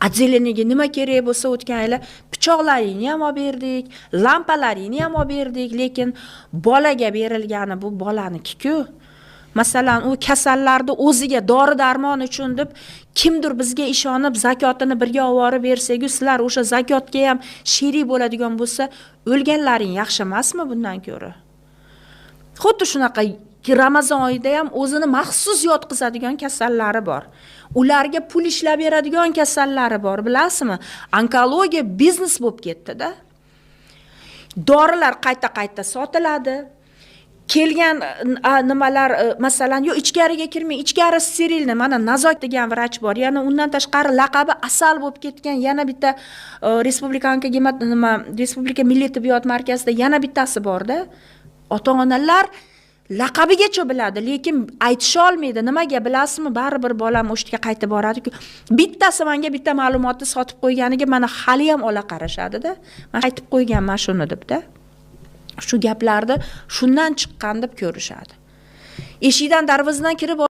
Отделениyaga nima kerak bo'lsa o'tgan yili pichoqlaringni ham olib berdik, lampalaringni ham olib berdik, lekin bolaga berilgani bu bolaniki-ku. Masalan, u kasallarni o'ziga dori-darmon uchun deb kimdir bizga ishonib zakotini birga olib bersa-ku, sizlar o'sha zakotga ham sherik bo'ladigan bo'lsa, o'lganlaring yaxshi emasmi bundan ko'ra? Xuddi shunaqa Ramazon oyida ham o'zini maxsus yotqizadigan kasallari bor. Ularga pul ishlab beradigan kasallari bor, bilasizmi? Onkologiya biznes bo'lib ketdi-da. Dorilar qayta-qayta sotiladi. Kelgan nimalar, masalan, yo ichkariga kirmang, ichkari sterilni, mana Nazok degan vrach bor. Yana undan tashqari laqabi Asal bo'lib ketgan yana bitta Respublika Milliy tibbiyot markazida yana bittasi bor-da. Ota-onalar laqabigacha biladi, lekin aytisha olmaydi. Nimaga bilasizmi? Baribir bolam o'shga qaytib boradi-ku. Bittasi menga bitta ma'lumotni sotib qo'yganiga mana hali ham ola qarashadi-da. Men aytib qo'yganman shuni deb-da. Shu gaplarni shundan chiqqan deb ko'rishadi. Eshikdan darvozadan kirib